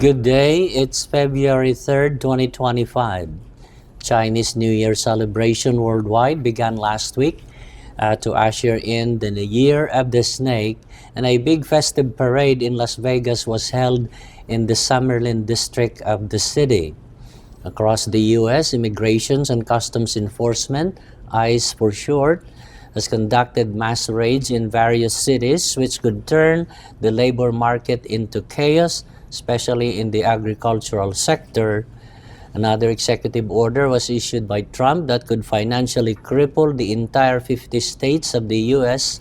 Good day, it's February 3rd, 2025. Chinese New Year celebration worldwide began last week to usher in the Year of the Snake, and a big festive parade in Las Vegas was held in the Summerlin district of the city. Across the U.S., Immigration and Customs Enforcement, ICE for short, has conducted mass raids in various cities which could turn the labor market into chaos, especially in the agricultural sector. Another executive order was issued by Trump that could financially cripple the entire 50 states of the U.S.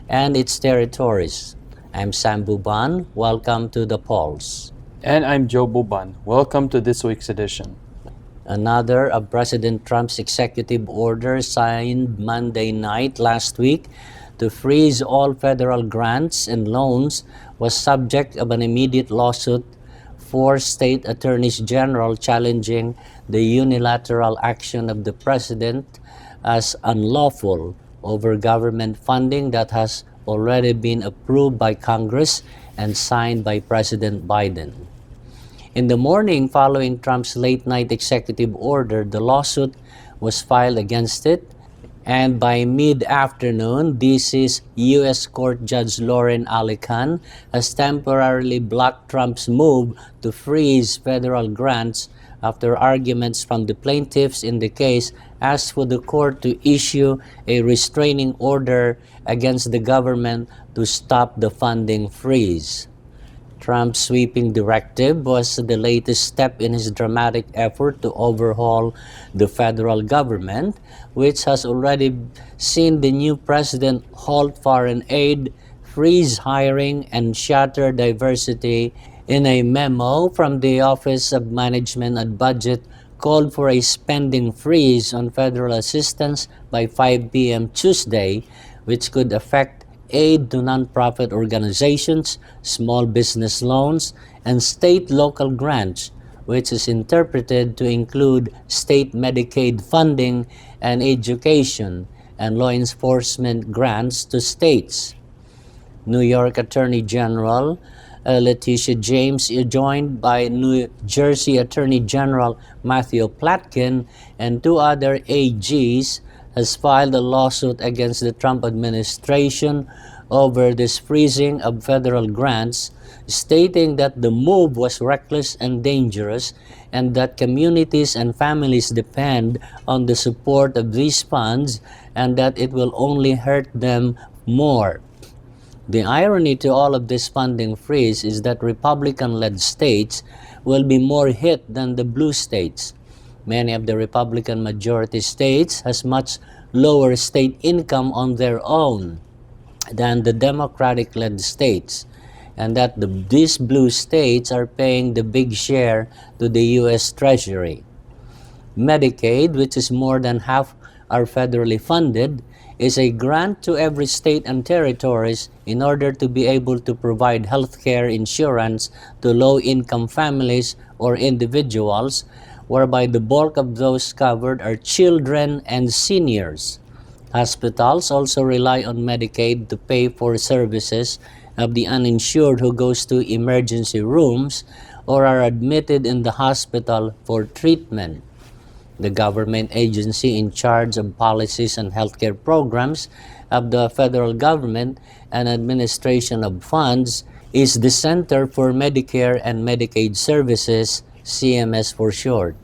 and its territories. I'm Sam Buban. Welcome to The Pulse. And I'm Joe Buban. Welcome to this week's edition. Another of President Trump's executive orders signed Monday night last week to freeze all federal grants and loans was subject of an immediate lawsuit for state attorneys general challenging the unilateral action of the president as unlawful over government funding that has already been approved by Congress and signed by President Biden. In the morning following Trump's late-night executive order, the lawsuit was filed against it, and by mid-afternoon, DC's U.S. Court Judge Lauren Alican has temporarily blocked Trump's move to freeze federal grants after arguments from the plaintiffs in the case asked for the court to issue a restraining order against the government to stop the funding freeze. Trump's sweeping directive was the latest step in his dramatic effort to overhaul the federal government, which has already seen the new president halt foreign aid, freeze hiring, and shatter diversity. In a memo from the Office of Management and Budget, called for a spending freeze on federal assistance by 5 p.m. Tuesday, which could affect aid to nonprofit organizations, small business loans, and state-local grants, which is interpreted to include state Medicaid funding and education and law enforcement grants to states. New York Attorney General Letitia James, joined by New Jersey Attorney General Matthew Platkin and two other AGs, has filed a lawsuit against the Trump administration over this freezing of federal grants, stating that the move was reckless and dangerous and that communities and families depend on the support of these funds and that it will only hurt them more. The irony to all of this funding freeze is that Republican-led states will be more hit than the blue states. Many of the Republican majority states has much lower state income on their own than the Democratic-led states, and that these blue states are paying the big share to the U.S. Treasury. Medicaid, which is more than half are federally funded, is a grant to every state and territories in order to be able to provide health care insurance to low-income families or individuals, whereby the bulk of those covered are children and seniors. Hospitals also rely on Medicaid to pay for services of the uninsured who goes to emergency rooms or are admitted in the hospital for treatment. The government agency in charge of policies and healthcare programs of the federal government and administration of funds is the Center for Medicare and Medicaid Services, CMS for short.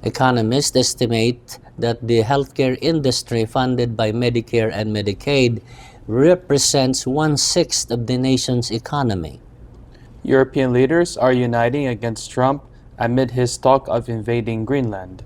Economists estimate that the healthcare industry funded by Medicare and Medicaid represents 1/6 of the nation's economy. European leaders are uniting against Trump amid his talk of invading Greenland.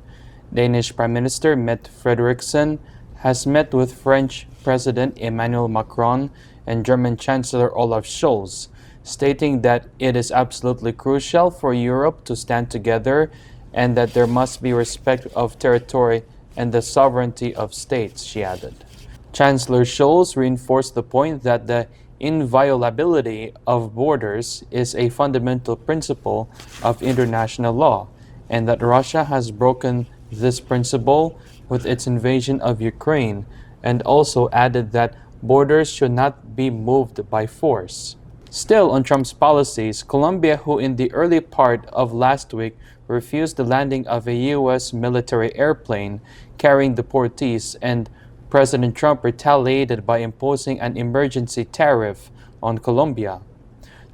Danish Prime Minister Mette Frederiksen has met with French President Emmanuel Macron and German Chancellor Olaf Scholz, stating that it is absolutely crucial for Europe to stand together and that there must be respect of territory and the sovereignty of states, she added. Chancellor Scholz reinforced the point that the inviolability of borders is a fundamental principle of international law, and that Russia has broken this principle with its invasion of Ukraine, and also added that borders should not be moved by force. Still, on Trump's policies, Colombia, who in the early part of last week refused the landing of a U.S. military airplane carrying deportees, and President Trump retaliated by imposing an emergency tariff on Colombia.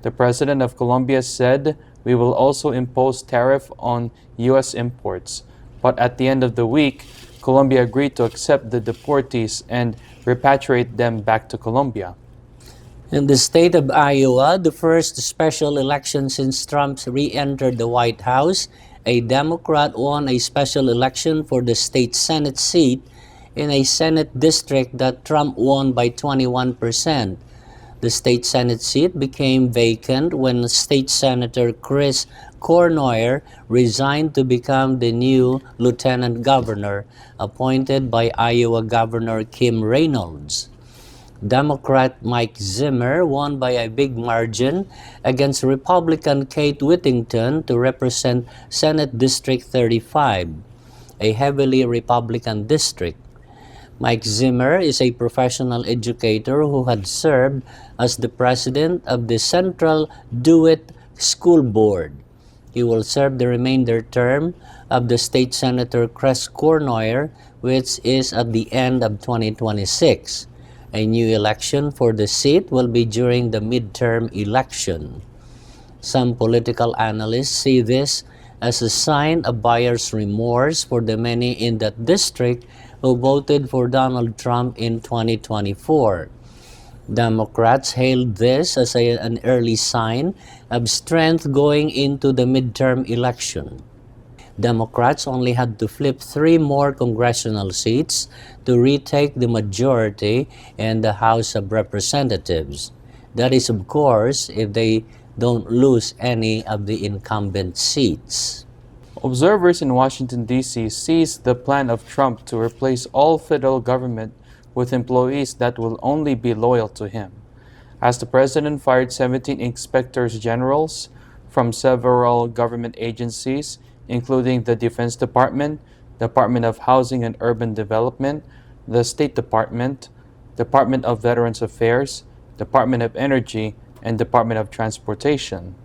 The president of Colombia said, "We will also impose tariff on U.S. imports." But at the end of the week, Colombia agreed to accept the deportees and repatriate them back to Colombia. In the state of Iowa, the first special election since Trump re-entered the White House, a Democrat won a special election for the state Senate seat in a Senate district that Trump won by 21%. The state Senate seat became vacant when State Senator Chris Cornoyer resigned to become the new lieutenant governor appointed by Iowa Governor Kim Reynolds. Democrat Mike Zimmer won by a big margin against Republican Kate Whittington to represent Senate District 35, a heavily Republican district. Mike Zimmer is a professional educator who had served as the president of the Central DeWitt School Board. He will serve the remainder term of the state senator Chris Cornoyer, which is at the end of 2026. A new election for the seat will be during the midterm election. Some political analysts see this as a sign of buyer's remorse for the many in that district who voted for Donald Trump in 2024. Democrats hailed this as an early sign of strength going into the midterm election. Democrats only had to flip 3 more congressional seats to retake the majority in the House of Representatives. That is, of course, if they don't lose any of the incumbent seats. Observers in Washington, D.C. seized the plan of Trump to replace all federal government with employees that will only be loyal to him. As the president fired 17 inspectors generals from several government agencies, including the Defense Department, Department of Housing and Urban Development, the State Department, Department of Veterans Affairs, Department of Energy, and Department of Transportation.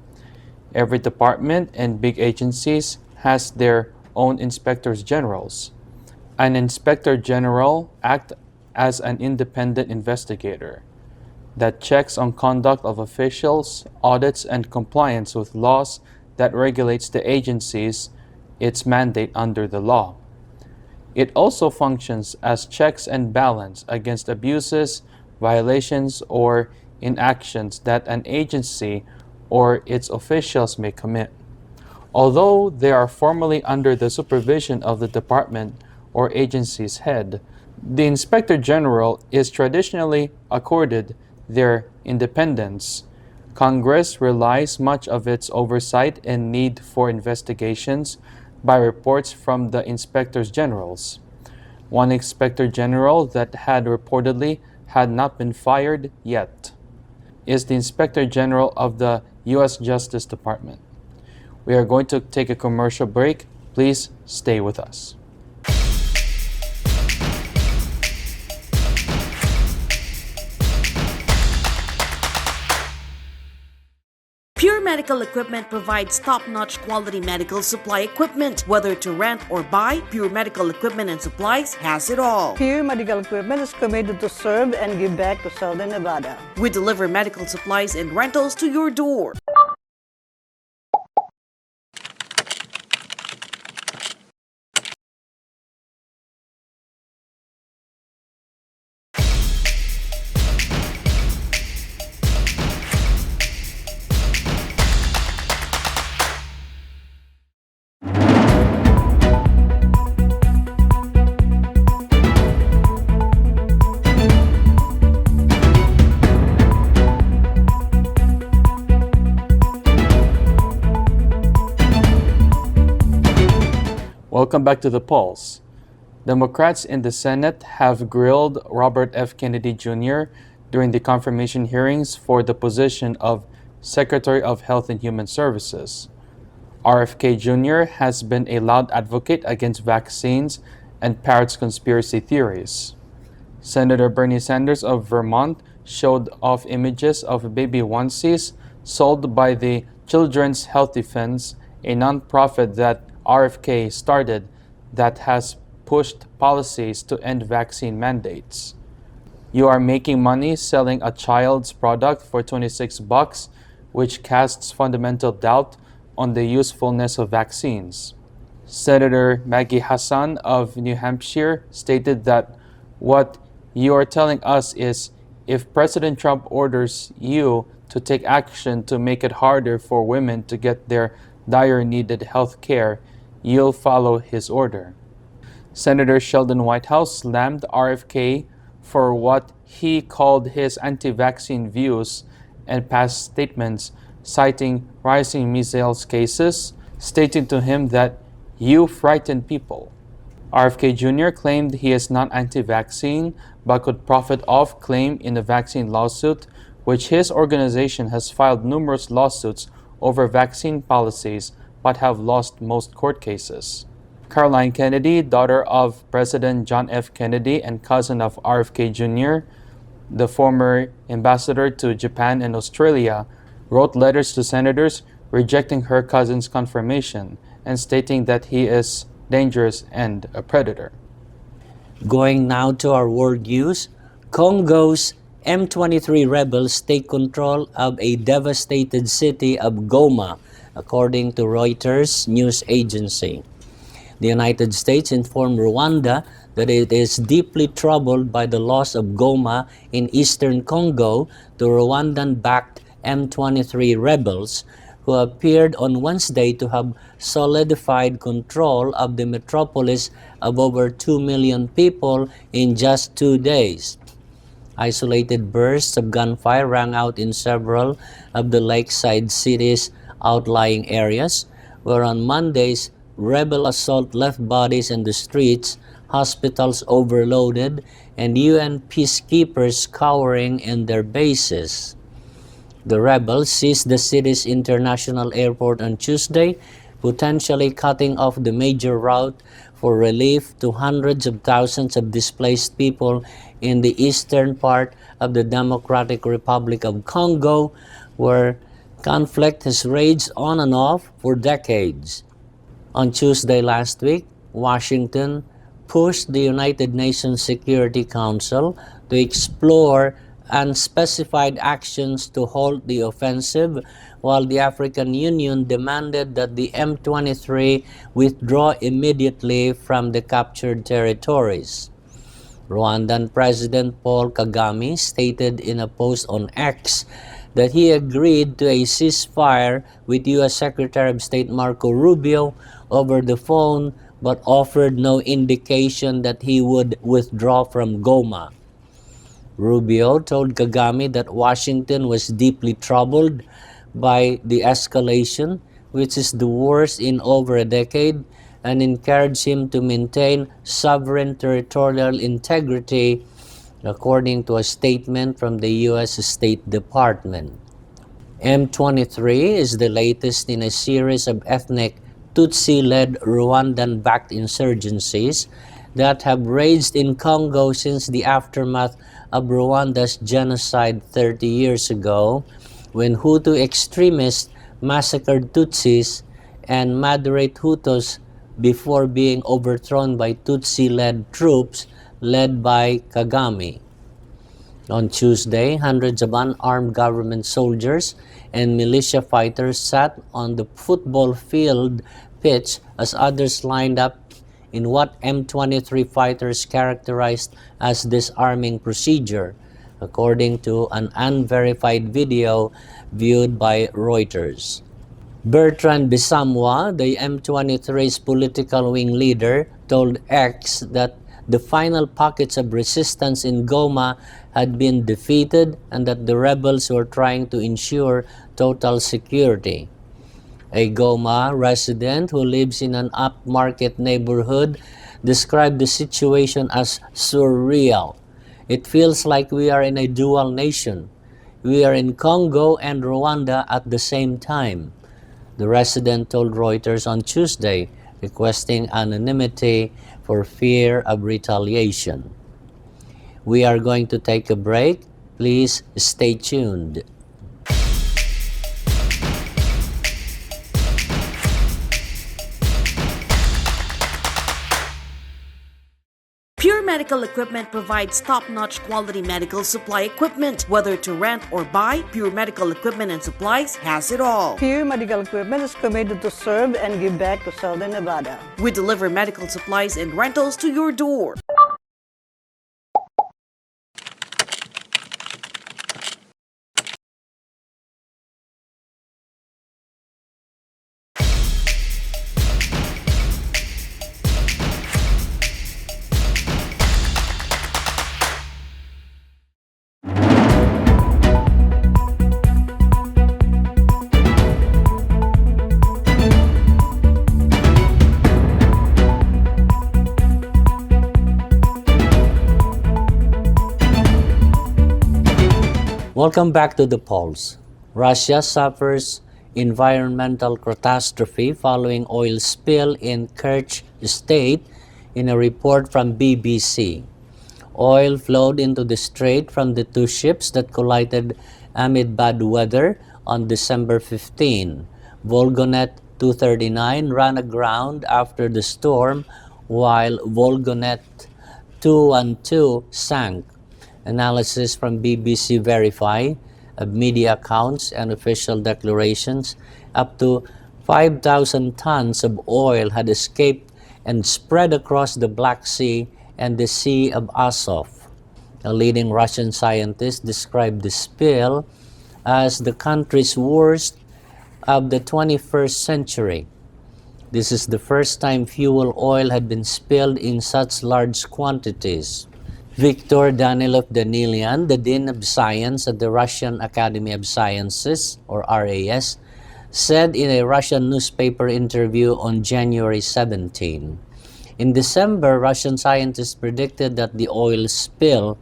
Every department and big agencies has their own inspectors generals. An inspector general acts as an independent investigator that checks on conduct of officials, audits, and compliance with laws that regulates the agencies, its mandate under the law. It also functions as checks and balance against abuses, violations, or inactions that an agency or its officials may commit. Although they are formally under the supervision of the department or agency's head, the Inspector General is traditionally accorded their independence. Congress relies much of its oversight and need for investigations by reports from the Inspectors Generals. One Inspector General that had reportedly had not been fired yet is the Inspector General of the U.S. Justice Department. We are going to take a commercial break. Please stay with us. Pure Medical Equipment provides top-notch quality medical supply equipment. Whether to rent or buy, Pure Medical Equipment and Supplies has it all. Pure Medical Equipment is committed to serve and give back to Southern Nevada. We deliver medical supplies and rentals to your door. Welcome back to The Pulse. Democrats in the Senate have grilled Robert F. Kennedy Jr. during the confirmation hearings for the position of Secretary of Health and Human Services. RFK Jr. has been a loud advocate against vaccines and parrots conspiracy theories. Senator Bernie Sanders of Vermont showed off images of baby onesies sold by the Children's Health Defense, a nonprofit that RFK started that has pushed policies to end vaccine mandates. You are making money selling a child's product for $26, which casts fundamental doubt on the usefulness of vaccines. Senator Maggie Hassan of New Hampshire stated that what you are telling us is if President Trump orders you to take action to make it harder for women to get their dire needed health care, you'll follow his order. Senator Sheldon Whitehouse slammed RFK for what he called his anti-vaccine views and past statements, citing rising measles cases, stating to him that you frighten people. RFK Jr. claimed he is not anti-vaccine but could profit off claim in a vaccine lawsuit, which his organization has filed numerous lawsuits over vaccine policies but have lost most court cases. Caroline Kennedy, daughter of President John F. Kennedy and cousin of RFK Jr., the former ambassador to Japan and Australia, wrote letters to senators rejecting her cousin's confirmation and stating that he is dangerous and a predator. Going now to our world news, Congo's M23 rebels take control of a devastated city of Goma, according to Reuters news agency. The United States informed Rwanda that it is deeply troubled by the loss of Goma in eastern Congo to Rwandan-backed M23 rebels, who appeared on Wednesday to have solidified control of the metropolis of over 2 million people in just 2 days. Isolated bursts of gunfire rang out in several of the lakeside city's outlying areas, where on Mondays, rebel assault left bodies in the streets, hospitals overloaded, and UN peacekeepers cowering in their bases. The rebels seized the city's international airport on Tuesday, potentially cutting off the major route for relief to hundreds of thousands of displaced people in the eastern part of the Democratic Republic of Congo, where conflict has raged on and off for decades. On Tuesday last week, Washington pushed the United Nations Security Council to explore unspecified actions to halt the offensive, while the African Union demanded that the M23 withdraw immediately from the captured territories. Rwandan President Paul Kagame stated in a post on X that he agreed to a ceasefire with U.S. Secretary of State Marco Rubio over the phone, but offered no indication that he would withdraw from Goma. Rubio told Kagame that Washington was deeply troubled by the escalation, which is the worst in over a decade, and encouraged him to maintain sovereign territorial integrity, according to a statement from the U.S. State Department. M23 is the latest in a series of ethnic Tutsi-led Rwandan-backed insurgencies that have raged in Congo since the aftermath of Rwanda's genocide 30 years ago, when Hutu extremists massacred Tutsis and moderate Hutus before being overthrown by Tutsi-led troops led by Kagame. On Tuesday, hundreds of unarmed government soldiers and militia fighters sat on the football field pitch as others lined up in what M23 fighters characterized as disarming procedure, according to an unverified video viewed by Reuters. Bertrand Bisamwa, the M23's political wing leader, told X that the final pockets of resistance in Goma had been defeated and that the rebels were trying to ensure total security. A Goma resident who lives in an upmarket neighborhood described the situation as surreal. It feels like we are in a dual nation. We are in Congo and Rwanda at the same time, the resident told Reuters on Tuesday, requesting anonymity for fear of retaliation. We are going to take a break Please stay tuned. Pure Medical Equipment provides top-notch quality medical supply equipment. Whether to rent or buy, Pure Medical Equipment and Supplies has it all. Pure Medical Equipment is committed to serve and give back to Southern Nevada. We deliver medical supplies and rentals to your door. Welcome back to the polls. Russia suffers environmental catastrophe following oil spill in Kerch State in a report from BBC. Oil flowed into the strait from the two ships that collided amid bad weather on December 15. Volgonet 239 ran aground after the storm, while Volgonet 212 sank. Analysis from BBC verify media accounts and official declarations. Up to 5,000 tons of oil had escaped and spread across the Black Sea and the Sea of Azov. A leading Russian scientist described the spill as the country's worst of the 21st century. This is the first time fuel oil had been spilled in such large quantities. Viktor Danilov-Danilian, the Dean of Science at the Russian Academy of Sciences, or RAS, said in a Russian newspaper interview on January 17. In December, Russian scientists predicted that the oil spill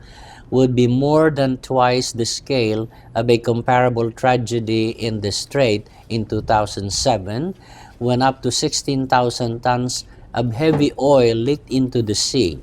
would be more than twice the scale of a comparable tragedy in the Strait in 2007, when up to 16,000 tons of heavy oil leaked into the sea.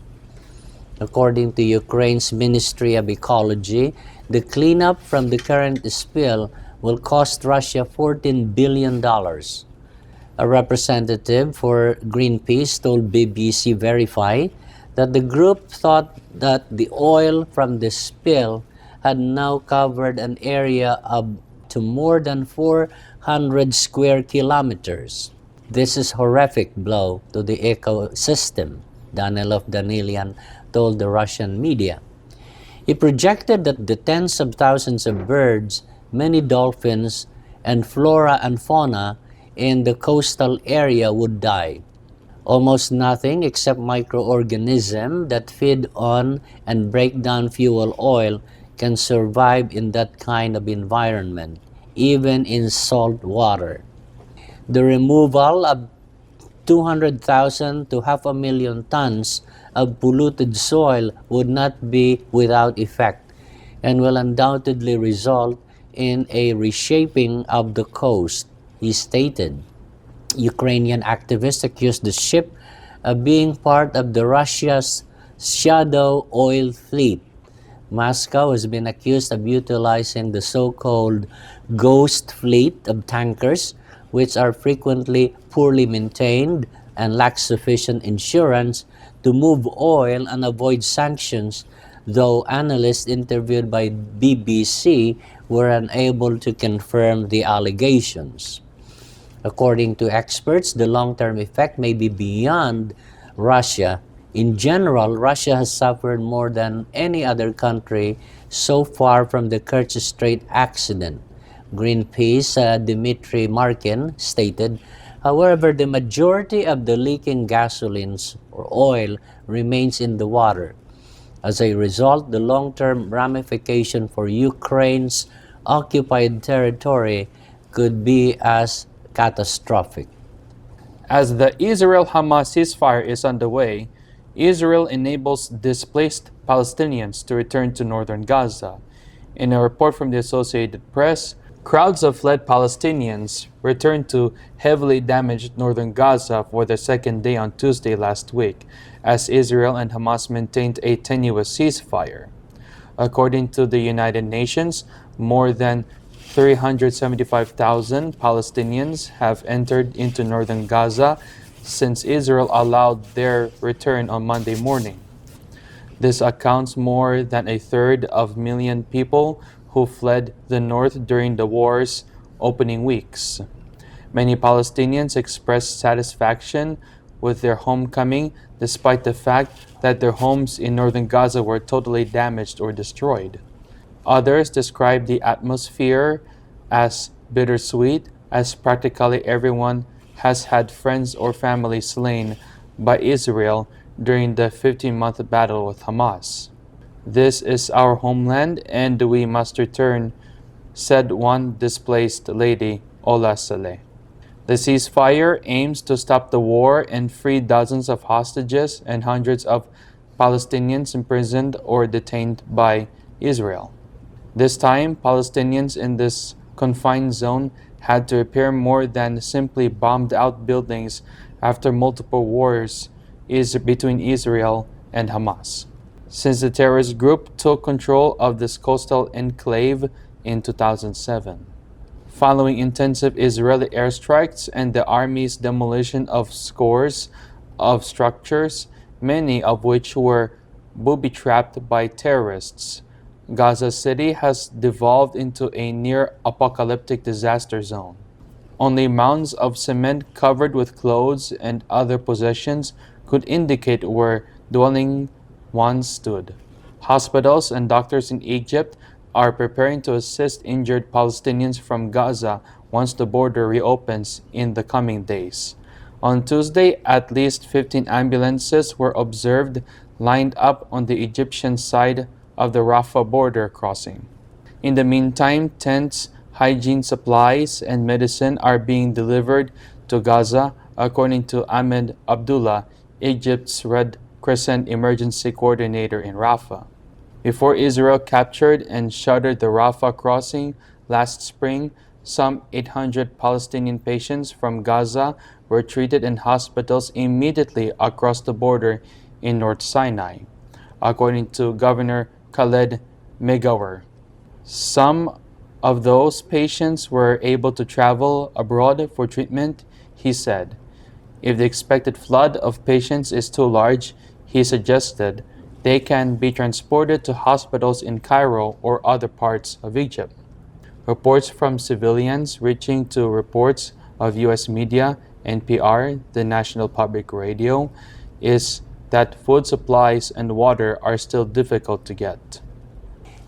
According to Ukraine's Ministry of Ecology, the cleanup from the current spill will cost Russia $14 billion. A representative for Greenpeace told BBC Verify that the group thought that the oil from the spill had now covered an area of to more than 400 square kilometers. This is a horrific blow to the ecosystem, Danilov-Danilian told the Russian media. He projected that the tens of thousands of birds, many dolphins, and flora and fauna in the coastal area would die. Almost nothing except microorganisms that feed on and break down fuel oil can survive in that kind of environment, even in salt water. The removal of 200,000 to 500,000 tons of polluted soil would not be without effect and will undoubtedly result in a reshaping of the coast, he stated. Ukrainian activists accused the ship of being part of the Russia's shadow oil fleet. Moscow has been accused of utilizing the so-called ghost fleet of tankers, which are frequently poorly maintained and lack sufficient insurance to move oil and avoid sanctions, though analysts interviewed by BBC were unable to confirm the allegations. According to experts, the long-term effect may be beyond Russia. In general, Russia has suffered more than any other country so far from the Kerch Strait accident. Greenpeace Dmitry Markin stated, however, the majority of the leaking gasolines or oil remains in the water. As a result, the long-term ramification for Ukraine's occupied territory could be as catastrophic. As the Israel-Hamas ceasefire is underway, Israel enables displaced Palestinians to return to northern Gaza. In a report from the Associated Press, crowds of fled Palestinians returned to heavily damaged northern Gaza for the second day on Tuesday last week, as Israel and Hamas maintained a tenuous ceasefire. According to the United Nations, more than 375,000 Palestinians have entered into northern Gaza since Israel allowed their return on Monday morning. This accounts more than a third of a million people who fled the north during the war's opening weeks. Many Palestinians expressed satisfaction with their homecoming despite the fact that their homes in northern Gaza were totally damaged or destroyed. Others described the atmosphere as bittersweet, as practically everyone has had friends or family slain by Israel during the 15-month battle with Hamas. "This is our homeland and we must return," said one displaced lady, Ola Saleh. The ceasefire aims to stop the war and free dozens of hostages and hundreds of Palestinians imprisoned or detained by Israel. This time, Palestinians in this confined zone had to repair more than simply bombed out buildings after multiple wars between Israel and Hamas, since the terrorist group took control of this coastal enclave in 2007. Following intensive Israeli airstrikes and the army's demolition of scores of structures, many of which were booby-trapped by terrorists, Gaza City has devolved into a near-apocalyptic disaster zone. Only mounds of cement covered with clothes and other possessions could indicate where dwelling once stood. Hospitals and doctors in Egypt are preparing to assist injured Palestinians from Gaza once the border reopens in the coming days. On Tuesday, at least 15 ambulances were observed lined up on the Egyptian side of the Rafah border crossing. In the meantime, tents, hygiene supplies, and medicine are being delivered to Gaza, according to Ahmed Abdullah, Egypt's Red Crescent Emergency Coordinator in Rafah. Before Israel captured and shuttered the Rafah crossing last spring, some 800 Palestinian patients from Gaza were treated in hospitals immediately across the border in North Sinai, according to Governor Khaled Megawer. Some of those patients were able to travel abroad for treatment, he said. If the expected flood of patients is too large, he suggested they can be transported to hospitals in Cairo or other parts of Egypt. Reports from civilians reaching to reports of U.S. media, NPR, the National Public Radio, is that food supplies and water are still difficult to get.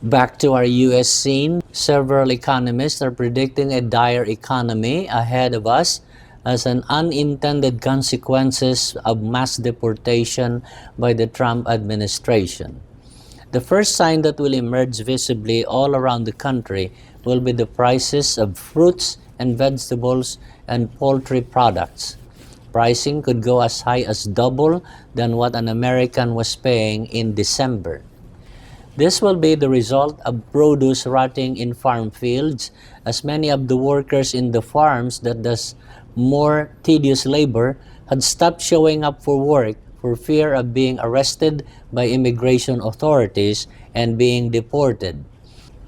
Back to our U.S. scene, several economists are predicting a dire economy ahead of us as an unintended consequences of mass deportation by the Trump administration. The first sign that will emerge visibly all around the country will be the prices of fruits and vegetables and poultry products. Pricing could go as high as double than what an American was paying in December. This will be the result of produce rotting in farm fields, as many of the workers in the farms that does more tedious labor had stopped showing up for work for fear of being arrested by immigration authorities and being deported.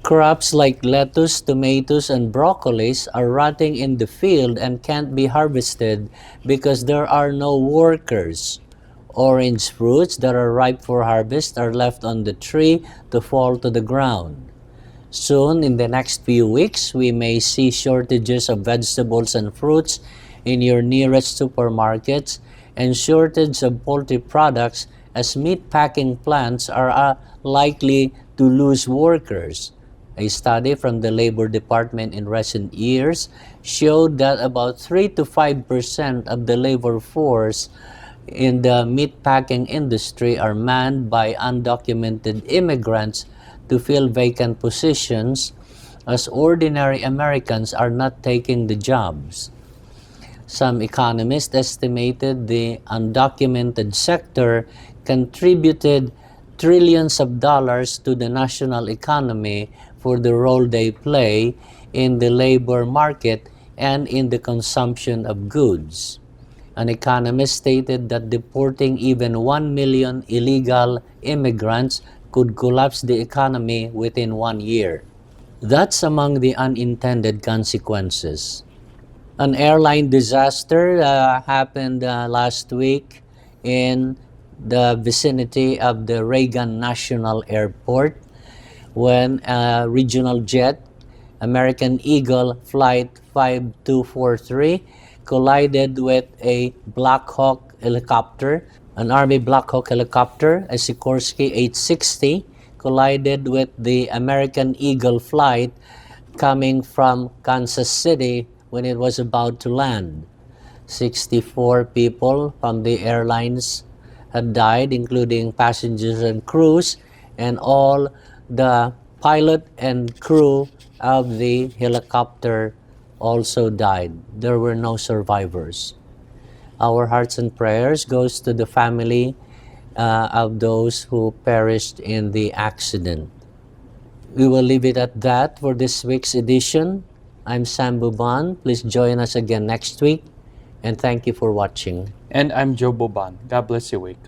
Crops like lettuce, tomatoes, and broccolis are rotting in the field and can't be harvested because there are no workers. Orange fruits that are ripe for harvest are left on the tree to fall to the ground. Soon, in the next few weeks, we may see shortages of vegetables and fruits in your nearest supermarkets and shortage of poultry products as meat packing plants are likely to lose workers. A study from the Labor Department in recent years showed that about 3 to 5% of the labor force in the meatpacking industry are manned by undocumented immigrants to fill vacant positions, as ordinary Americans are not taking the jobs. Some economists estimated the undocumented sector contributed trillions of dollars to the national economy for the role they play in the labor market and in the consumption of goods. An economist stated that deporting even 1 million illegal immigrants could collapse the economy within 1 year. That's among the unintended consequences. An airline disaster happened last week in the vicinity of the Reagan National Airport when a regional jet, American Eagle Flight 5243, collided with a Black Hawk helicopter. An Army Black Hawk helicopter, a Sikorsky 860, collided with the American Eagle flight coming from Kansas City when it was about to land. 64 people from the airlines had died, including passengers and crews, and all the pilot and crew of the helicopter also died. There were no survivors. Our hearts and prayers goes to the family of those who perished in the accident. We will leave it at that for this week's edition. I'm Sam Buban. Please join us again next week, and thank you for watching. And I'm Joe Buban. God bless your week.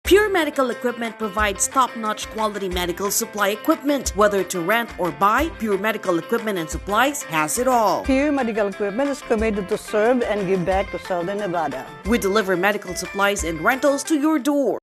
Pure Medical Equipment provides top-notch quality medical supply equipment. Whether to rent or buy, Pure Medical Equipment and Supplies has it all. Pure Medical Equipment is committed to serve and give back to Southern Nevada. We deliver medical supplies and rentals to your door.